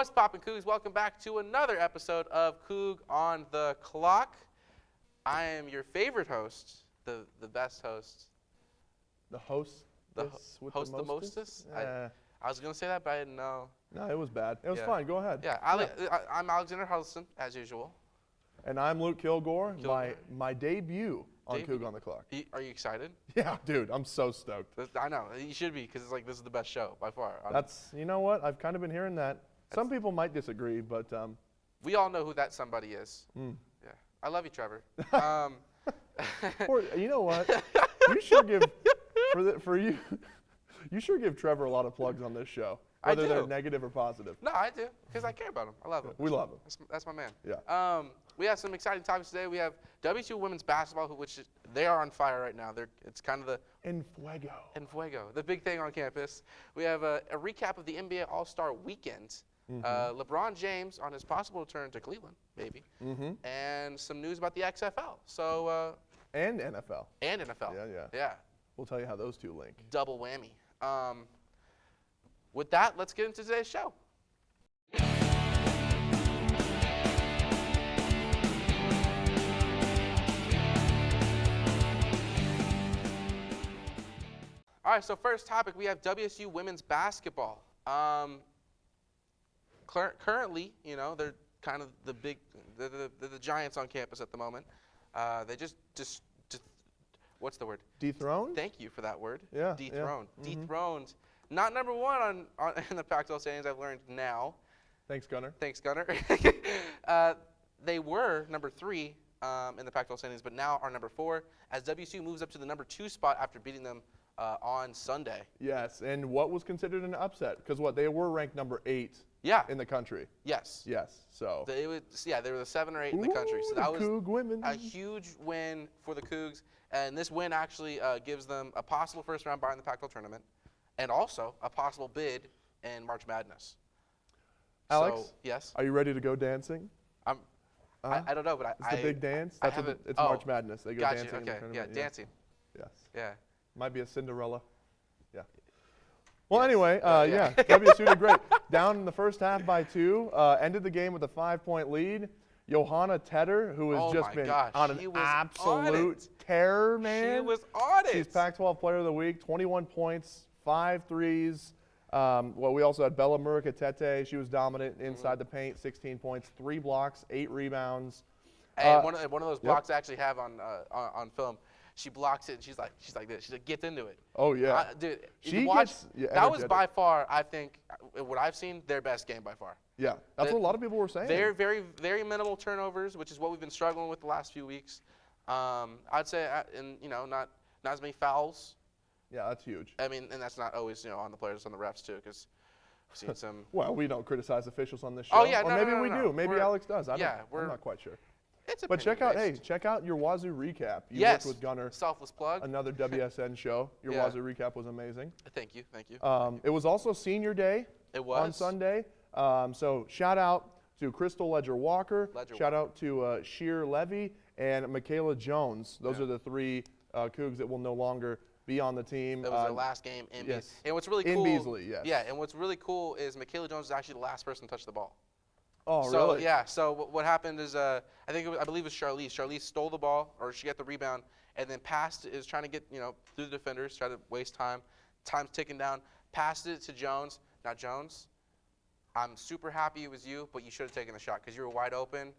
What's poppin', Cougs? Welcome back to another episode of Coug on the Clock. I am your favorite host, the best host. The host? Host the mostest? Yeah. I was going to say that, but I didn't know. No, it was bad. It was fine. Go ahead. Yeah, I'm Alexander Huddleston, as usual. And I'm Luke Kilgore. My debut on Coug on the Clock. Are you excited? Yeah, dude, I'm so stoked. I know. You should be, because it's like this is the best show by far. You know what? I've kind of been hearing that. Some people might disagree, but we all know who that somebody is. Yeah, I love you, Trevor. You know what? You sure give You sure give Trevor a lot of plugs on this show, whether they're negative or positive. No, I do, because I care about him. I love him. We love him. That's my man. Yeah. We have some exciting topics today. We have WSU women's basketball, they are on fire right now. It's kind of the En fuego, the big thing on campus. We have a recap of the NBA AllStar Weekend. LeBron James on his possible return to Cleveland, maybe, and some news about the XFL. So and NFL. And NFL. Yeah. We'll tell you how those two link. Double whammy. With that, let's get into today's show. All right, so first topic, we have WSU women's basketball. Currently, they're kind of the giants on campus at the moment. They just what's the word? Dethroned? Thank you for that word. Yeah. Dethroned. Yeah. Dethroned. Not number one in the Pac-12 standings, I've learned now. Thanks, Gunner. They were number 3 in the Pac-12 standings, but now are number 4 as WSU moves up to the number 2 spot after beating them on Sunday. Yes, and what was considered an upset? Because they were ranked number 8 in the country. Yes. So they were the 7 or 8 in the country. So that was Coug women. A huge win for the Cougs, and this win actually gives them a possible first-round bye in the Pac-12 tournament, and also a possible bid in March Madness. Alex, so, yes. Are you ready to go dancing? I don't know, but it's the big dance. It's March Madness. They go dancing. In the tournament. Yeah, dancing. Yes. Yeah. Might be a Cinderella. Yeah. Well, anyway, WSU did great. Down in the first half by 2. Ended the game with a 5-point lead. Johanna Tedder, who has just been on an absolute tear, man. She was on it. She's Pac-12 Player of the Week. 21 points, 5 threes. We also had Bella Murrica-Tete. She was dominant inside the paint. 16 points, 3 blocks, 8 rebounds. And one of those blocks I actually have on film. She blocks it, and she's like this. She gets into it. Oh, yeah. Dude, that was by far, I think, what I've seen, their best game by far. Yeah, that's what a lot of people were saying. They're very, very minimal turnovers, which is what we've been struggling with the last few weeks. I'd say, not as many fouls. Yeah, that's huge. I mean, and that's not always, on the players, on the refs, too, because we've seen some. Well, we don't criticize officials on this show. Oh, yeah, or maybe we do. Maybe Alex does. I'm not quite sure. But check out your Wazoo recap. You worked with Gunner. Selfless plug. Another WSN show. Your Wazoo recap was amazing. Thank you. It was also Senior Day. It was. On Sunday. So shout out to Crystal Ledger-Walker. Shout out to Sheer Levy and Michaela Jones. Those are the 3 Cougs that will no longer be on the team. That was their last game in Beasley. And what's really cool. In Beasley, yes. Yeah, and what's really cool is Michaela Jones is actually the last person to touch the ball. Oh, really? Yeah. So what happened is, I believe it was Charlize. Charlize stole the ball, or she got the rebound, and then passed. Is trying to get through the defenders, try to waste time. Time's ticking down. Passed it to Jones. Now Jones, I'm super happy it was you, but you should have taken the shot because you were wide open.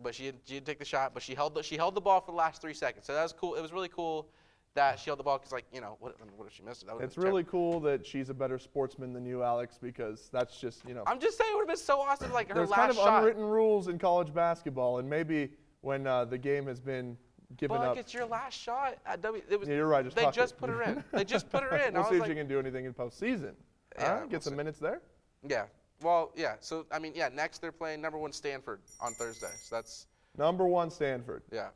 But she didn't take the shot. But she held the ball for the last 3 seconds. So that was cool. It was really cool that she held the ball because, what if she missed it? It's really cool that she's a better sportsman than you, Alex, because that's just, I'm just saying it would have been so awesome, her last shot. There's kind of unwritten rules in college basketball, and maybe when the game has been given up. But it's your last shot at you're right. They just put her in. They just put her in. We'll see if she can do anything in postseason. Get some minutes there. Yeah. Well, yeah. So, next they're playing number 1 Stanford on Thursday. So that's number 1 Stanford. Yeah.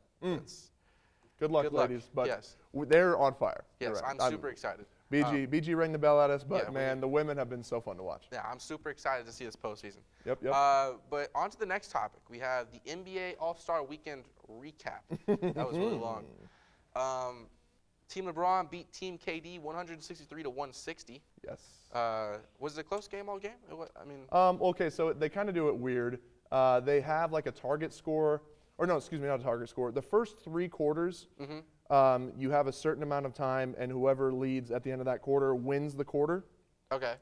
Good luck, ladies. But yes. They're on fire. Yes, I'm super excited. BG rang the bell at us, but man, the women have been so fun to watch. Yeah, I'm super excited to see this postseason. Yep. But on to the next topic. We have the NBA AllStar Weekend recap. That was really long. Team LeBron beat Team KD 163-160. Yes. Was it a close game all game? Okay, so they kind of do it weird. They have like a target score, or no, excuse me, not a target score. The first 3 quarters, you have a certain amount of time, and whoever leads at the end of that quarter wins the quarter. Okay.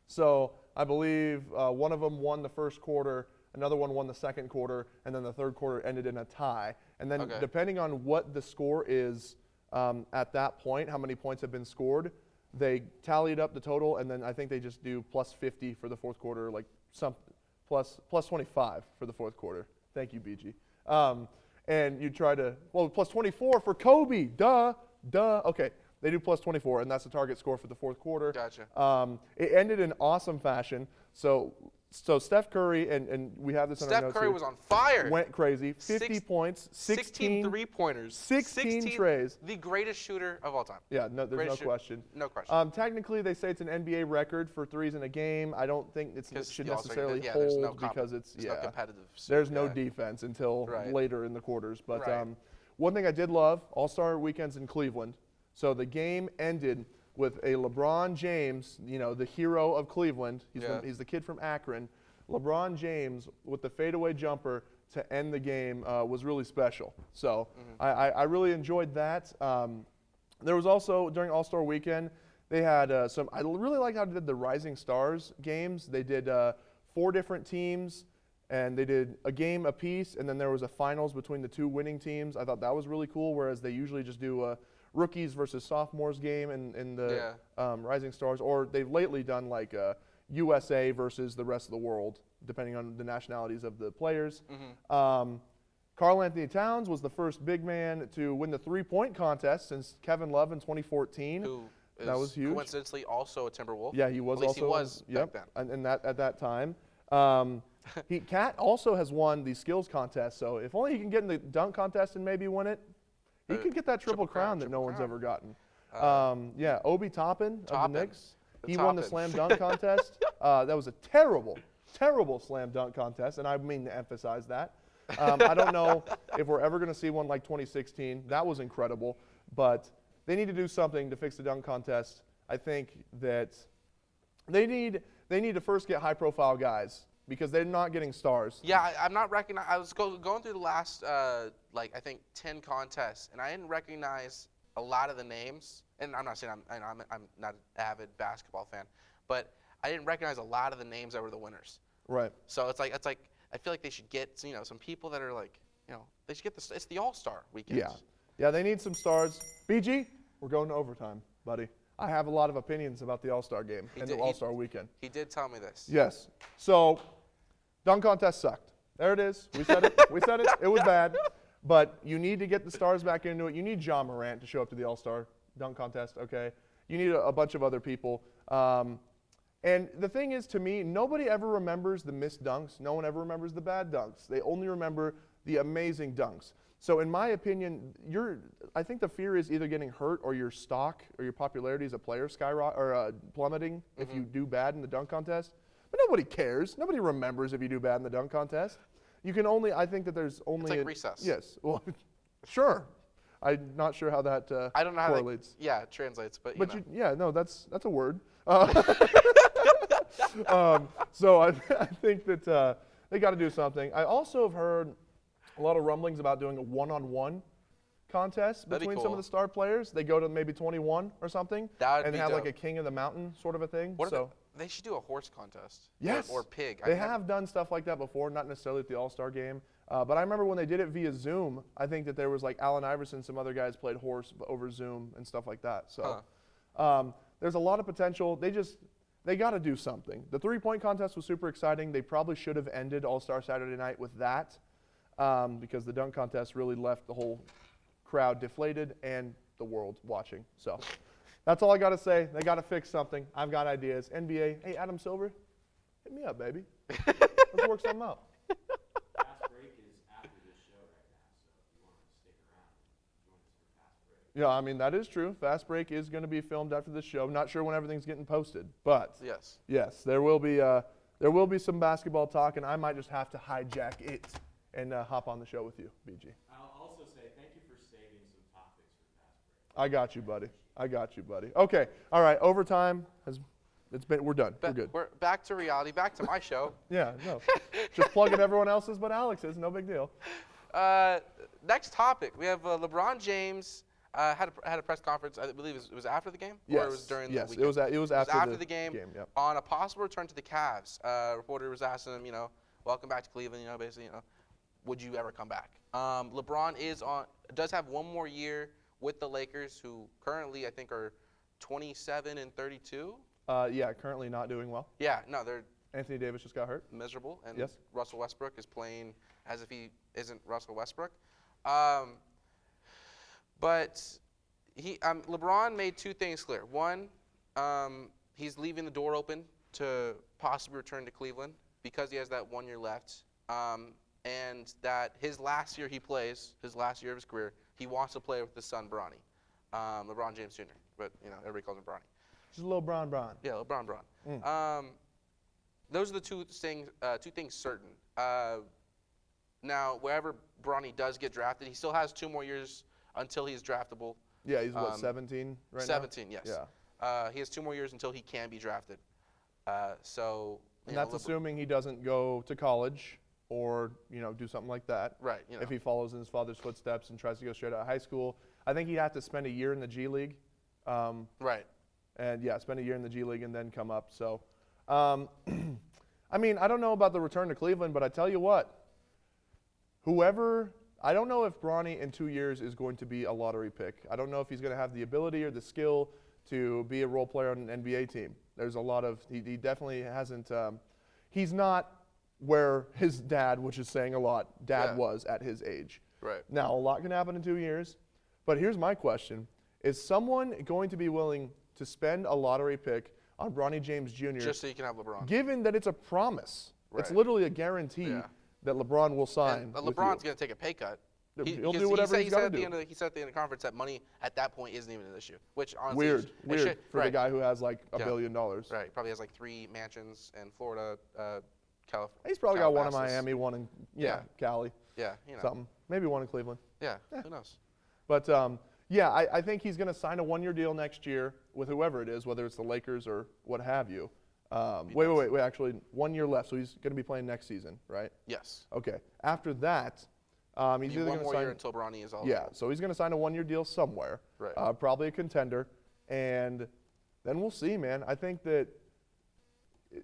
So I believe one of them won the first quarter, another one won the second quarter, and then the third quarter ended in a tie. And then depending on what the score is at that point, how many points have been scored, they tallied up the total, and then I think they just do plus 50 for the fourth quarter, like plus 25 for the fourth quarter. Thank you, BG. And you try to, plus 24 for Kobe, duh. Okay, they do plus 24, and that's the target score for the fourth quarter. Gotcha. It ended in awesome fashion. So Steph Curry, and we have this in our notes Steph Curry here, was on fire. went crazy. 50 points, 16 three-pointers. 16 trays. The greatest shooter of all time. Yeah, no, there's no question. No question. Technically, they say it's an NBA record for threes in a game. I don't think it should necessarily hold because it's no competitive. There's no defense until later in the quarters. But one thing I did love, AllStar Weekends in Cleveland. So the game ended with a LeBron James, the hero of Cleveland. He's the kid from Akron. LeBron James with the fadeaway jumper to end the game was really special. So I really enjoyed that. There was also, during All-Star Weekend, they had I really like how they did the Rising Stars games. They did 4 different teams, and they did a game apiece, and then there was a finals between the 2 winning teams. I thought that was really cool, whereas they usually just do a rookies versus sophomores game in the Rising Stars, or they've lately done like USA versus the rest of the world, depending on the nationalities of the players. Karl Anthony Towns was the first big man to win the 3-point contest since Kevin Love in 2014. That was huge. Coincidentally, also a Timberwolf. Yeah, he was At least also. he was back then. And at that time. Cat also has won the skills contest, so if only he can get in the dunk contest and maybe win it, he could get that triple crown that no one's ever gotten. Obi Toppin of the Knicks. He won the slam dunk contest. That was a terrible slam dunk contest, and I mean to emphasize that. I don't know if we're ever going to see one like 2016. That was incredible, but they need to do something to fix the dunk contest. I think that they need to first get high-profile guys because they're not getting stars. Yeah, I'm not recognizing. I was going through the last, I think 10 contests, and I didn't recognize a lot of the names. And I'm not saying I'm not an avid basketball fan, but I didn't recognize a lot of the names that were the winners. Right. So it's like I feel like they should get some people that are they should get it's the All-Star Weekend. Yeah, they need some stars. BG, we're going to overtime, buddy. I have a lot of opinions about the All-Star game and the All-Star Weekend. He did tell me this. Yes. So, dunk contest sucked. There it is. We said it. It was bad. But you need to get the stars back into it. You need John Morant to show up to the All-Star dunk contest, okay? You need a bunch of other people. And the thing is, to me, nobody ever remembers the missed dunks. No one ever remembers the bad dunks. They only remember the amazing dunks. So in my opinion, I think the fear is either getting hurt or your stock or your popularity as a player plummeting if you do bad in the dunk contest. But nobody cares. Nobody remembers if you do bad in the dunk contest. I think that there's only... It's like recess. Yes. Well, sure. I'm not sure how that I don't know correlates. How it translates, but that's a word. So I think that they got to do something. I also have heard a lot of rumblings about doing a one-on-one contest between some of the star players. They go to maybe 21 or something and have like a king of the mountain sort of a thing. They should do a horse contest. Yes. Or pig. They have done stuff like that before, not necessarily at the All-Star game. But I remember when they did it via Zoom, I think that there was like Allen Iverson, some other guys played horse over Zoom and stuff like that. So there's a lot of potential. They got to do something. The 3-point contest was super exciting. They probably should have ended All-Star Saturday night with that because the dunk contest really left the whole crowd deflated and the world watching. So that's all I got to say. They got to fix something. I've got ideas. NBA, hey, Adam Silver, hit me up, baby. Let's work something out. Fast break is after this show right now, so if you want to stick around, join us for fast break. Yeah, I mean, that is true. Fast break is going to be filmed after this show. Not sure when everything's getting posted, but yes, there will be some basketball talk, and I might just have to hijack it and hop on the show with you, BG. I'll also say thank you for saving some topics for fast break. I got you, buddy. Okay, all right. Overtime we're done. We're good. We're back to reality. Back to my show. Yeah, no. Just plugging everyone else's but Alex's. No big deal. Next topic. We have LeBron James had a press conference. I believe it was after the game, Yes. or it was during the weekend. Yes, it was after the game. Yep. On a possible return to the Cavs. Reporter was asking him, welcome back to Cleveland. Basically, would you ever come back? LeBron does have one more year with the Lakers, who currently I think are 27 and 32. Yeah, currently not doing well. Yeah, no, they're Anthony Davis just got hurt. miserable, and Yes. Russell Westbrook is playing as if he isn't Russell Westbrook. But LeBron made two things clear. One, he's leaving the door open to possibly return to Cleveland because he has that 1 year left, and that his last year he plays, his last year of his career, he wants to play with his son Bronny, LeBron James Jr. But everybody calls him Bronny. Just a little Bron. Yeah, LeBron Bron. Those are the two things certain. Now, wherever Bronny does get drafted, he still has 2 more years until he's draftable. Yeah, he's 17 right 17, now? yes. Yeah. He has 2 more years until he can be drafted. And that's assuming he doesn't go to college or, do something like that. Right. If he follows in his father's footsteps and tries to go straight out of high school. I think he'd have to spend a year in the G League. Right. And, spend a year in the G League and then come up. So, I don't know about the return to Cleveland, but I tell you what, I don't know if Bronny in 2 years is going to be a lottery pick. I don't know if he's going to have the ability or the skill to be a role player on an NBA team. There's a lot of, he definitely hasn't, he's not where his dad, which is saying a lot, was at his age. Right. Now, a lot can happen in 2 years, but here's my question. Is someone going to be willing to spend a lottery pick on Bronny James Jr. just so you can have LeBron? Given that it's a promise? Right. It's literally a guarantee that LeBron will sign. And LeBron's going to take a pay cut. He'll do whatever he's got to do. He said at the end of the conference that money at that point isn't even an issue, which honestly weird for the guy who has like $1 billion. Right, he probably has like 3 mansions in Florida, California. He's probably got one in Miami, one in Cali. Yeah, something. Maybe one in Cleveland. Yeah, who knows? But I think he's going to sign a 1-year deal next year with whoever it is, whether it's the Lakers or what have you. Wait. Actually, 1 year left, so he's going to be playing next season, right? Yes. Okay. After that, he's either going to sign. 1 more year until Bronny is all. Yeah. So he's going to sign a 1-year deal somewhere. Right. Probably a contender, and then we'll see, man. I think that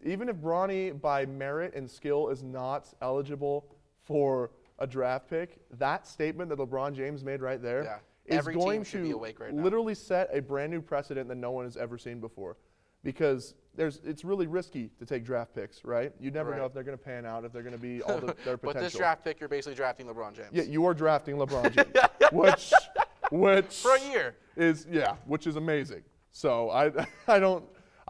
even if Bronny, by merit and skill, is not eligible for a draft pick, that statement that LeBron James made right there is Every going team should be awake right now. literally set a brand new precedent that no one has ever seen before. Because it's really risky to take draft picks, right? You never know if they're going to pan out, if they're going to be all their potential. But this draft pick, you're basically drafting LeBron James. Yeah, you are drafting LeBron James, which for a year which is amazing. So I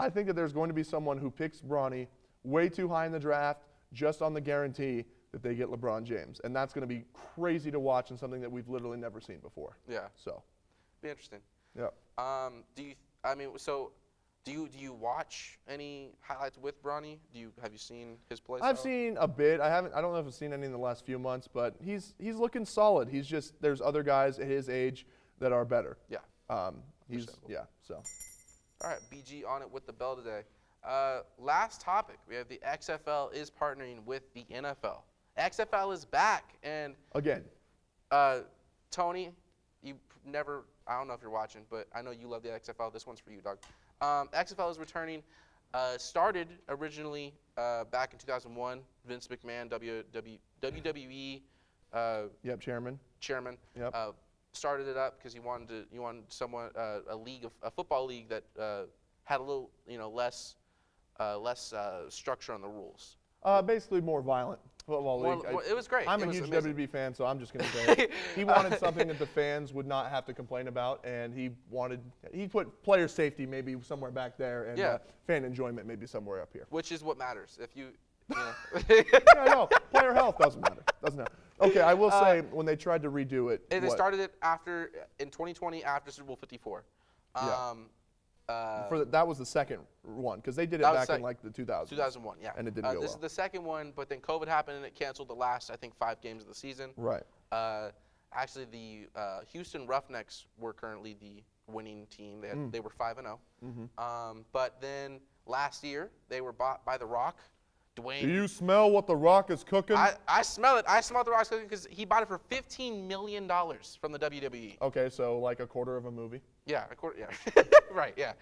think that there's going to be someone who picks Bronny way too high in the draft just on the guarantee that they get LeBron James, and that's going to be crazy to watch and something that we've literally never seen before. Yeah. So. Be interesting. Yeah. Do you watch any highlights with Bronny? Have you seen his play? I've seen a bit. I don't know if I've seen any in the last few months, but he's looking solid. There's other guys at his age that are better. Yeah. So. All right, BG on it with the bell today. Last topic, we have the XFL is partnering with the NFL. XFL is back, and again, Tony, I don't know if you're watching, but I know you love the XFL. This one's for you, dog. XFL is returning. Started originally back in 2001. Vince McMahon, WWE chairman. Yep. Started it up because he wanted someone a football league that had a little less structure on the rules. Basically more violent football league. It was great. I'm a huge WWE fan, so I'm just going to say it. He wanted something that the fans would not have to complain about, and he put player safety maybe somewhere back there, and fan enjoyment maybe somewhere up here. Which is what matters. If you no, player health doesn't matter. Okay, I will say when they tried to redo it. They started it in 2020 after Super Bowl 54. That was the second one because they did it back in like the 2000s. 2001, yeah. And it didn't go well. This is the second one, but then COVID happened and it canceled the last, I think, 5 games of the season. Right. Actually, the Houston Roughnecks were currently the winning team. They were 5-0. But then last year they were bought by The Rock. Dwayne. Do you smell what The Rock is cooking? I smell it. I smell The Rock's cooking because he bought it for $15 million from the WWE. Okay, so like a quarter of a movie. Yeah, yeah. Right, yeah.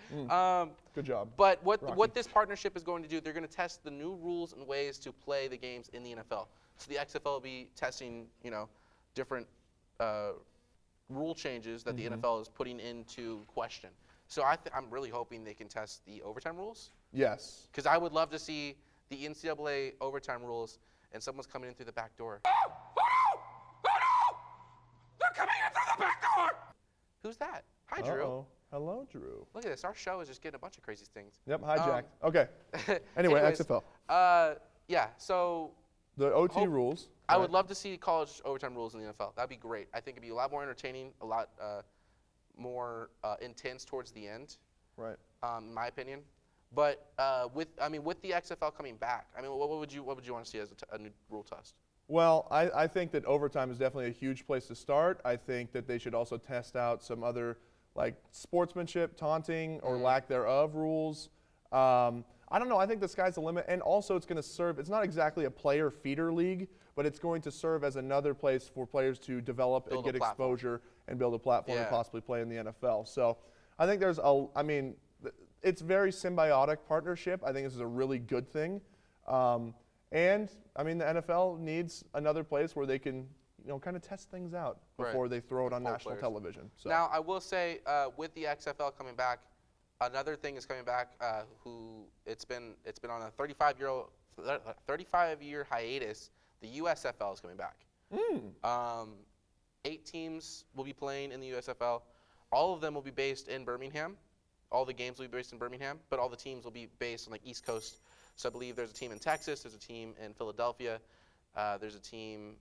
Good job. But what this partnership is going to do, they're going to test the new rules and ways to play the games in the NFL. So the XFL will be testing, different rule changes that the NFL is putting into question. So I'm really hoping they can test the overtime rules. Yes. Because I would love to see the NCAA overtime rules and someone's coming in through the back door. Oh no! They're coming in through the back door! Who's that? Hi, Drew. Uh-oh. Hello, Drew. Look at this. Our show is just getting a bunch of crazy things. Yep, hijacked. Okay. Anyway, anyways, XFL. Yeah, so The OT rules. I would love to see college overtime rules in the NFL. That'd be great. I think it'd be a lot more entertaining, a lot more intense towards the end. Right. In my opinion. But with the XFL coming back, what would you want to see as a new rule test? Well, I think that overtime is definitely a huge place to start. I think that they should also test out some other like sportsmanship, taunting, or lack thereof rules. I don't know. I think the sky's the limit. And also it's going to serve, it's not exactly a player feeder league, but it's going to serve as another place for players to develop and get exposure and build a platform to possibly play in the NFL. So I think it's very symbiotic partnership. I think this is a really good thing. And the NFL needs another place where they can, kind of test things out before they throw it on national television. So. Now, I will say, with the XFL coming back, another thing is coming back. It's been on a 35-year hiatus. The USFL is coming back. 8 teams will be playing in the USFL. All of them will be based in Birmingham. All the games will be based in Birmingham, but all the teams will be based on the East Coast. So I believe there's a team in Texas, there's a team in Philadelphia, there's a team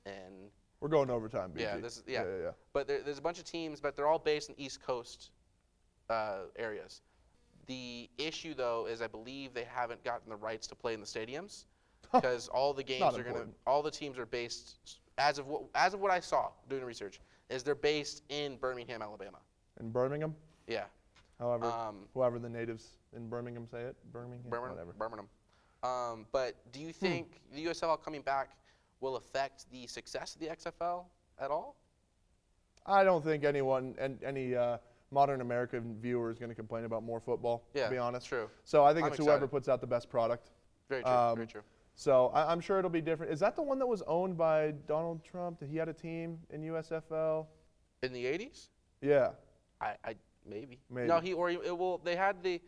in. We're going overtime, BG. Yeah. But there's a bunch of teams, but they're all based in East Coast areas. The issue, though, is I believe they haven't gotten the rights to play in the stadiums because all the games all the teams are based as of what I saw doing research is they're based in Birmingham, Alabama. In Birmingham? Yeah. However the natives in Birmingham say it, whatever. Birmingham. But do you think the USFL coming back will affect the success of the XFL at all? I don't think any modern American viewer is going to complain about more football, to be honest. True. So I think it's whoever puts out the best product. Very true, very true. So I'm sure it'll be different. Is that the one that was owned by Donald Trump? Did he had a team in USFL? In the 80s? Yeah. Maybe. No, they had the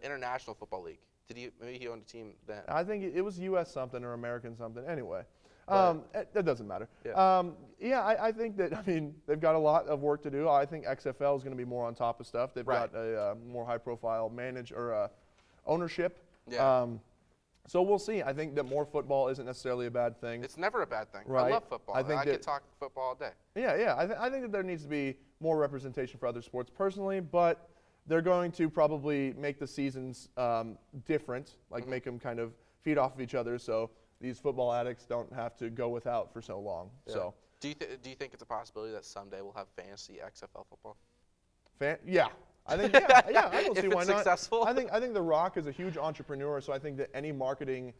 International Football League. Maybe he owned a team then? I think it was U.S. something or American something. Anyway, it doesn't matter. Yeah. I think that they've got a lot of work to do. I think XFL is going to be more on top of stuff. They've got a more high-profile ownership. Yeah. So we'll see. I think that more football isn't necessarily a bad thing. It's never a bad thing. Right. I love football. I could talk football all day. Yeah. I think that there needs to be more representation for other sports personally, but they're going to probably make the seasons different, like make them kind of feed off of each other so these football addicts don't have to go without for so long. Yeah. So, do you think it's a possibility that someday we'll have fantasy XFL football? Yeah. I think I don't see why not. Successful? I think The Rock is a huge entrepreneur, so I think that any marketing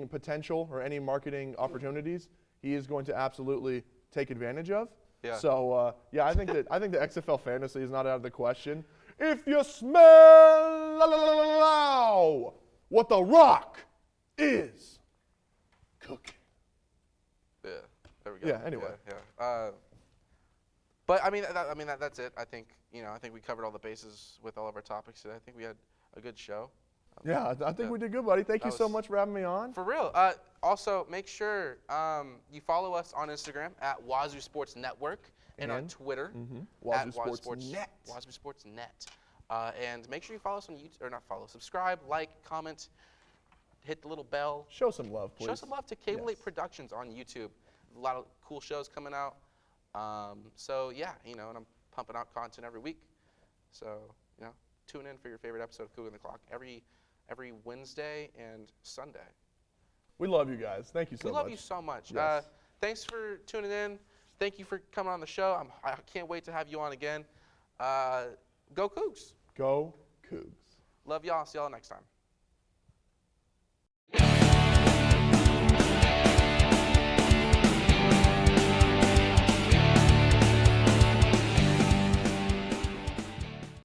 potential or any marketing opportunities, he is going to absolutely take advantage of. Yeah. So I think the XFL fantasy is not out of the question. If you smell what The Rock is cooking. Yeah. There we go. Yeah. Anyway. Yeah. But that's it. I think we covered all the bases with all of our topics today. I think we had a good show. Yeah, I think we did good, buddy. Thank you so much for having me on. For real. Also, make sure you follow us on Instagram at Wazoo Sports Network and on Twitter at Wazoo Sports Net. Wazoo Sports Net. And make sure you follow us on YouTube, or not follow, subscribe, like, comment, hit the little bell. Show some love, please. Show some love to Cable 8 Productions on YouTube. A lot of cool shows coming out. And I'm pumping out content every week. So, tune in for your favorite episode of Coug on the Clock every Wednesday and Sunday. We love you guys. Thank you so much. We love you so much. Yes. Thanks for tuning in. thank you for coming on the show. I can't wait to have you on again. Go Cougs. Go Cougs. Love y'all. See y'all next time.